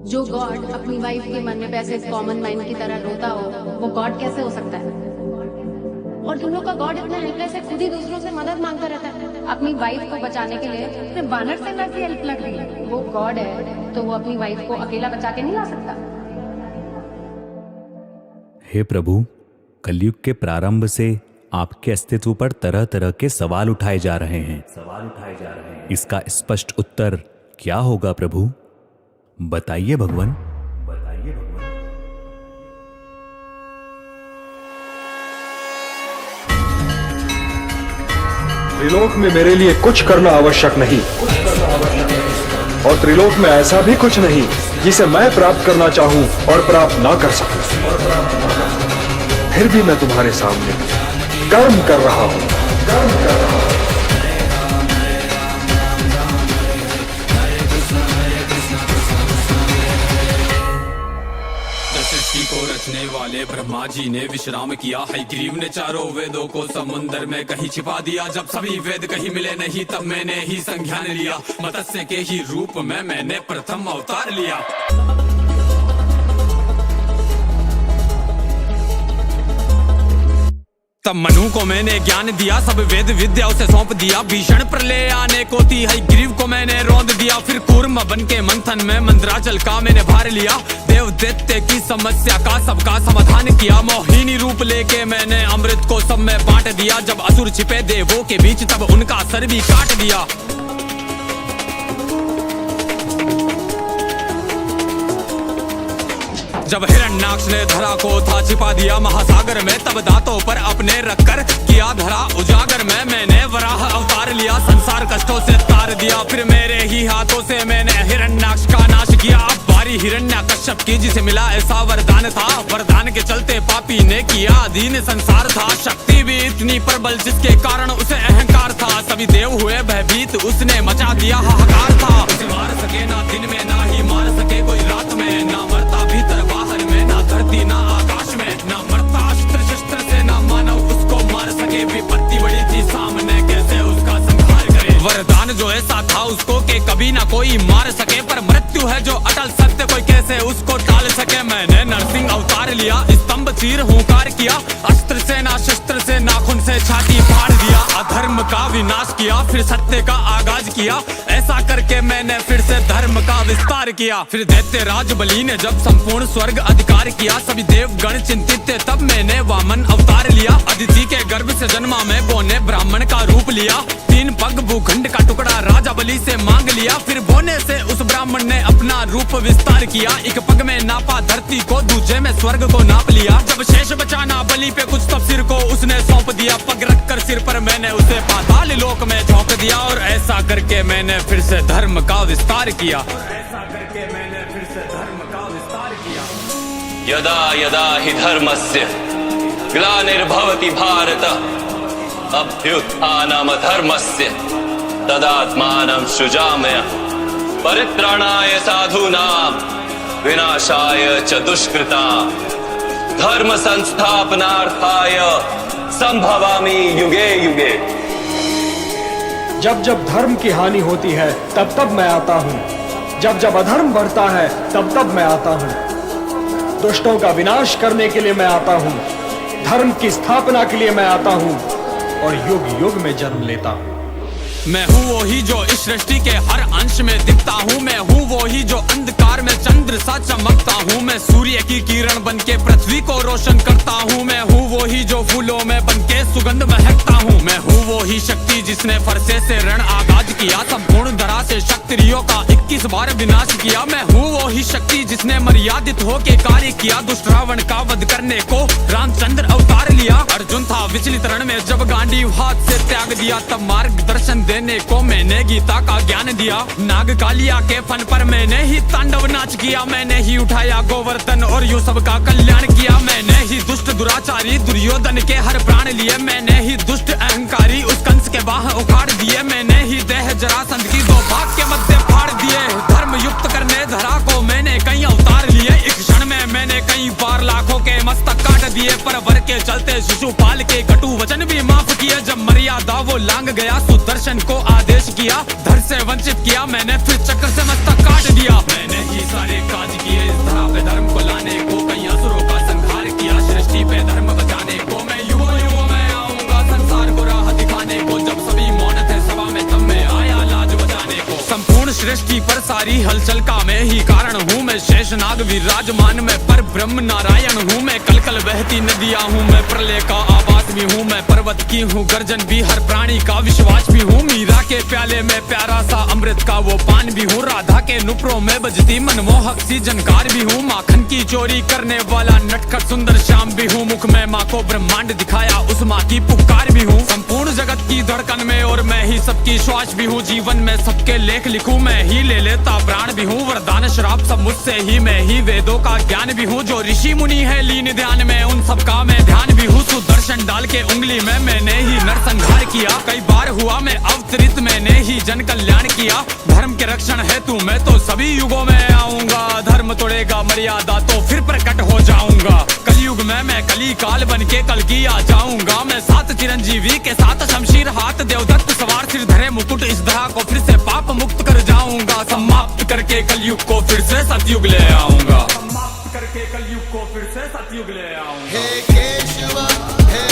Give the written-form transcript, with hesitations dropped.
जो गॉड अपनी वाइफ के मरने पे ऐसे कॉमन मैन की तरह रोता हो, वो गॉड कैसे हो सकता है? और तुम लोग का गॉड इतना हेल्पलेस है, खुद ही दूसरों से मदद मांगता रहता है। अपनी वाइफ को बचाने के लिए अपने बानर से वैसी हेल्प लग रही है। वो गॉड है तो वो अपनी वाइफ को अकेला बचा के नहीं ला सकता। हे प्रभु, कलयुग के प्रारंभ से आपके अस्तित्व पर तरह तरह के सवाल उठाए जा रहे हैं। इसका स्पष्ट उत्तर क्या होगा प्रभु? बताइए भगवान। त्रिलोक में मेरे लिए कुछ करना आवश्यक नहीं, और त्रिलोक में ऐसा भी कुछ नहीं जिसे मैं प्राप्त करना चाहूं और प्राप्त ना कर सकूं। फिर भी मैं तुम्हारे सामने कर्म कर रहा हूं। सृष्टि को रचने वाले ब्रह्मा जी ने विश्राम किया है। ग्रीव ने चारों वेदों को समुंदर में कहीं छिपा दिया। जब सभी वेद कहीं मिले नहीं, तब मैंने ही संज्ञान लिया। मत्स्य के ही रूप में मैंने प्रथम अवतार लिया। तब मनु को मैंने ज्ञान दिया, सब वेद विद्या उसे सौंप दिया। भीषण प्रलय आने को थी, ग्रीव को मैंने रौंद दिया। फिर कूर्म बन के मंथन में मंदराचल का मैंने भार लिया। देव दैत्य की समस्या का सबका समाधान किया। मोहिनी रूप लेके मैंने अमृत को सब में बांट दिया। जब असुर छिपे देवों के बीच, तब उनका सर भी काट दिया। जब हिरण्याक्ष ने धरा को था छिपा दिया महासागर में, तब दांतों पर अपने रखकर किया धरा उजागर में। मैंने वराह अवतार लिया, संसार कष्टों से तार दिया। फिर मेरे ही हाथों से मैंने हिरण्याक्ष का नाश किया। अब बारी हिरण्याकश्यप की, जिसे मिला ऐसा वरदान था। वरदान के चलते पापी ने किया अधीन संसार था। शक्ति भी इतनी प्रबल जिसके कारण उसे अहंकार था। सभी देव हुए भयभीत, उसने मचा दिया हाहाकार था। उसे मार सके ना दिन में, ना ही मार सके कोई रात में। ना मरता भीतर बाहर में, ना धरती ना आकाश में। ना मरता अस्त्र शस्त्र से, ना मानव उसको मार सके। विपत्ति बड़ी थी सामने, कैसे उसका संहार करे। वरदान जो ऐसा था उसको के कभी ना कोई मार सके। पर मृत्यु है जो अटल सत्य, कोई कैसे उसको टाल सके। मैंने नरसिंह अवतार लिया, स्तंभ चीर हुंकार किया। अस्त्र से ना शस्त्र से, नाखून से छाती फाड़ दिया। अधर्म का विनाश किया, फिर सत्य का आगाज किया। ऐसा करके मैंने फिर से धर्म का विस्तार किया। फिर दैत्य राज बलि ने जब संपूर्ण स्वर्ग अधिकार किया। सभी देवगण चिंतित थे, तब मैंने वामन अवतार लिया। अदिति के गर्भ से जन्मा मैं, बोने ब्राह्मण का रूप लिया। 3 पग भूखंड का टुकड़ा राजा बलि से मांग लिया। फिर बोने से उस ब्राह्मण ने अपना रूप विस्तार किया। एक पग में नापा धरती को, दूसरे में स्वर्ग को नाप लिया। जब शेष बचाना बलि पे कुछ, तब सिर को उसने सौंप दिया। पग रखकर सिर पर मैंने उसे पाताल लोक में झोंक दिया। और ऐसा करके मैंने फिर से धर्म का विस्तार किया। यदा यदा हि धर्मस्य ग्लानिर्भवति भारत अभ्युत्थानम् धर्मस्य तदात्मानं सृजाम्यहम् परित्राणाय साधूनां विनाशाय च दुष्कृतां धर्म संस्थापनार्थाय संभवामि युगे युगे। जब जब धर्म की हानि होती है, तब तब मैं आता हूँ। जब जब अधर्म बढ़ता है, तब तब मैं आता हूँ। दुष्टों का विनाश करने के लिए मैं आता हूँ, धर्म की स्थापना के लिए मैं आता हूँ, और युग युग में जन्म लेता हूँ। मैं हूँ वो ही जो इस सृष्टि के हर अंश में दिखता हूँ। मैं हूँ वो ही जो अंधकार में चंद्र सा चमकता हूँ। मैं सूर्य की किरण बन के पृथ्वी को रोशन करता हूँ। मैं हूँ वो ही जो फूलों में बन के सुगंध महकता हूँ। मैं हूँ वो ही शक्ति जिसने फरसे से रण आगाज किया। संपूर्ण धरा से क्षत्रियों का 21 बार विनाश किया। मैं हूँ वो ही शक्ति जिसने मर्यादित होके कार्य किया। दुष्ट रावण का वध करने को रामचंद्र अवतार लिया। अर्जुन था विचलित रण में, जब गांडीव हाथ से त्याग दिया। तब मार्गदर्शन देने को मैंने गीता का ज्ञान दिया। नाग कालिया के फन पर मैंने ही तांडव नाच किया। मैंने ही उठाया गोवर्धन और यूं सबका कल्याण किया। मैंने ही दुष्ट दुराचारी दुर्योधन के हर प्राण लिए। मैंने ही दुष्ट अहंकारी उस कंस के बाह उखाड़ दिए। मैंने ही देह जरासंध की 2 भाग के मध्य फाड़ दिए। धर्म युक्त करने धरा को मैंने कई अवतार लिए। एक क्षण में मैंने कई बार लाखों के मस्तक काट दिए। पर वर के चलते शिशुपाल के कटु वचन भी माफ किए। जब मर्यादा वो लांग गया, सुदर्शन को आदेश किया, धर से वंचित किया मैंने, फिर चक्कर से मस्तक काट दिया। मैंने ही सारे काज किए इस धरा पे धर्म को लाने को, कई असुरों का संहार किया सृष्टि पे धर्म बचाने को। मैं युगों युगों में आऊंगा संसार को राह दिखाने को, जब सभी मौन थे सभा में तब मैं आया लाज बचाने को। संपूर्ण सृष्टि पर सारी हलचल का मैं ही कारण हूँ, मैं शेषनाग विराजमान में पर ब्रह्म नारायण हूँ। मैं कल कल बहती नदियाँ हूँ, मैं प्रलय का आवाज भी हूँ, मैं पर्वत की हूँ गर्जन भी, हर प्राणी का विश्वास भी हूँ। मीरा के प्याले में प्यारा सा अमृत का वो पान भी हूँ, राधा के नुपुरों में बजती मनमोहक सी झनकार भी हूँ। माखन की चोरी करने वाला नटखट सुंदर श्याम भी हूँ, मुख में माँ को ब्रह्मांड दिखाया उस माँ की पुकार भी हूँ। संपूर्ण जगत की धड़कन में और मैं ही सबकी श्वास भी हूँ, जीवन में सबके लेख लिखूं मैं ही ले लेता प्राण भी हूँ। वरदान श्राप सब मुझसे ही, मैं ही वेदों का ज्ञान भी हूँ। जो ऋषि मुनि है लीन ध्यान में उन सबका मैं ध्यान भी हूँ। सुदर्शन डाल के उंगली में मैंने ही नरसंहार किया, कई बार हुआ मैं अवतरित मैंने ही जन कल्याण किया। धर्म के रक्षण है तू मैं तो सभी युगों में आऊंगा, धर्म तोड़ेगा मर्यादा तो फिर प्रकट हो जाऊंगा। कलयुग में मैं कली काल बन के कल की आ जाऊंगा, मैं सात चिरंजीवी के साथ शमशीर हाथ देवदत्त सवार सिर धरे मुकुट इस धरा को फिर से पाप मुक्त कर जाऊंगा। समाप्त करके कलयुग को फिर से सतयुग ले आऊंगा, समाप्त करके कलयुग को फिर से सतयुग ले आऊंगा। हे केशव हे